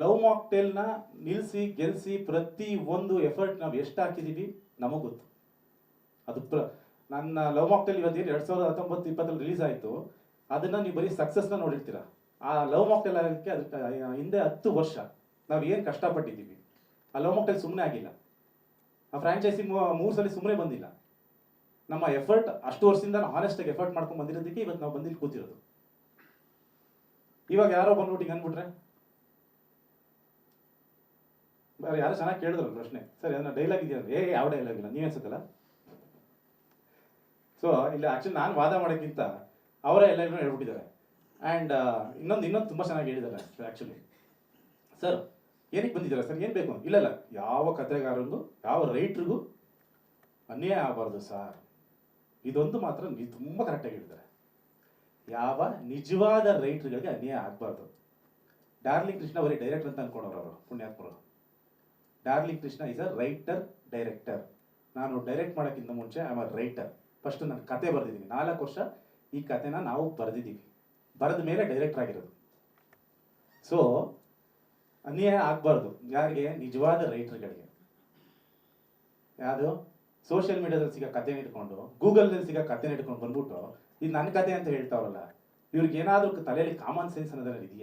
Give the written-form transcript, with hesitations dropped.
Love ಮಾಕ್ಟೇಲ್ನ ನಿಲ್ಲಿಸಿ ಗೆಲ್ಲಿಸಿ ಪ್ರತಿ ಒಂದು ಎಫರ್ಟ್ ನಾವು ಎಷ್ಟು ಹಾಕಿದ್ದೀವಿ ನಮಗೆ ಗೊತ್ತು. ಅದು ನನ್ನ ಲವ್ ಮಾಕ್ಟೇಲ್ ಇವತ್ತೇನು 2019-20 ರಿಲೀಸ್ ಆಯಿತು, ಅದನ್ನು ನೀವು ಬರೀ ಸಕ್ಸಸ್ನ ನೋಡಿರ್ತೀರ. ಆ ಲವ್ ಮಾಕ್ಟೇಲ್ ಆಗೋಕ್ಕೆ ಅದಕ್ಕೆ ಹಿಂದೆ 10 ವರ್ಷ ನಾವು ಏನು ಕಷ್ಟಪಟ್ಟಿದ್ದೀವಿ. ಆ ಲವ್ ಮಾಕ್ಟೇಲ್ ಸುಮ್ಮನೆ ಆಗಿಲ್ಲ, ಆ ಫ್ರಾಂಚೈಸಿ 3 ಸಲ ಸುಮ್ಮನೆ ಬಂದಿಲ್ಲ. ನಮ್ಮ ಎಫರ್ಟ್ ಅಷ್ಟು ವರ್ಷದಿಂದ ಹಾನೆಸ್ಟಾಗಿ ಎಫರ್ಟ್ ಮಾಡ್ಕೊಂಡು ಬಂದಿರೋದಕ್ಕೆ ಇವತ್ತು ನಾವು ಬಂದಿಲ್ಲಿ ಕೂತಿರೋದು. ಇವಾಗ ಯಾರೋ ಬಂದ್ಬಿಟ್ಟು ಹಿಂಗೆ ಅಂದ್ಬಿಟ್ರೆ, ಯಾರೋ ಚೆನ್ನಾಗಿ ಕೇಳಿದ್ರಲ್ಲ ಪ್ರಶ್ನೆ, ಸರ್ ಅದನ್ನ ಡೈಲಾಗ್ ಇದೆಯಲ್ಲ, ಯಾವ ಡೈಲಾಗ್ ಇಲ್ಲ ನೀವೇ ಅನ್ಸುತ್ತಲ್ಲ. ಸೊ ಇಲ್ಲಿ ಆ್ಯಕ್ಚುಲಿ ನಾನು ವಾದ ಮಾಡೋಕ್ಕಿಂತ ಅವರೇ ಎಲ್ಲರೂ ಹೇಳ್ಬಿಟ್ಟಿದ್ದಾರೆ. ಆ್ಯಂಡ್ ಇನ್ನೊಂದು ತುಂಬ ಚೆನ್ನಾಗಿ ಹೇಳಿದ್ದಾರೆ ಆ್ಯಕ್ಚುಲಿ. ಸರ್ ಏನಕ್ಕೆ ಬಂದಿದ್ದಾರೆ ಸರ್, ಏನು ಬೇಕು? ಇಲ್ಲ ಯಾವ ಕಥೆಗಾರರಿಗೂ ಯಾವ ರೈಟ್ರಿಗೂ ಅನ್ಯಾಯ ಆಗಬಾರ್ದು ಸರ್. ಇದೊಂದು ಮಾತ್ರ ನೀವು ತುಂಬ ಕರೆಕ್ಟಾಗಿ ಹೇಳಿದ್ದಾರೆ. ಯಾವ ನಿಜವಾದ ರೈಟ್ರುಗಳಿಗೆ ಅನ್ಯಾಯ ಆಗಬಾರ್ದು. ಡಾರ್ಲಿಂಗ್ ಕೃಷ್ಣ ಬರೀ ಡೈರೆಕ್ಟರ್ ಅಂತ ಅನ್ಕೊಂಡವ್ರು ಅವರು, ಪುಣ್ಯಾತ್ಮರು. Darling Krishna is a writer director. ನಾನು ಡೈರೆಕ್ಟ್ ಮಾಡೋಕ್ಕಿಂತ ಮುಂಚೆ I am a writer. First ನಾನು ಕತೆ ಬರೆದಿದ್ದೀನಿ, 4 ವರ್ಷ ಈ ಕತೆನ ನಾವು ಬರೆದಿದ್ದೀವಿ, ಬರೆದ ಮೇಲೆ ಡೈರೆಕ್ಟರ್ ಆಗಿರೋದು. ಸೊ ಅನ್ಯಾಯ ಆಗಬಾರ್ದು ಯಾರಿಗೆ? ನಿಜವಾದ ರೈಟರ್ಗಳಿಗೆ. ಯಾವುದು ಸೋಷಿಯಲ್ ಮೀಡಿಯಾದಲ್ಲಿ ಸಿಗೋ ಕತೆನ ಇಟ್ಕೊಂಡು, ಗೂಗಲ್ನಲ್ಲಿ ಸಿಗೋ ಕತೆನ ಇಟ್ಕೊಂಡು ಬಂದ್ಬಿಟ್ಟು ಇದು ನನ್ನ ಕತೆ ಅಂತ ಹೇಳ್ತಾವ್ರಲ್ಲ, ಇವ್ರಿಗೆ ಏನಾದರೂ ತಲೆಯಲ್ಲಿ ಕಾಮನ್ ಸೆನ್ಸ್ ಅನ್ನೋದ್ರಲ್ಲಿ ಇದೆಯಾ?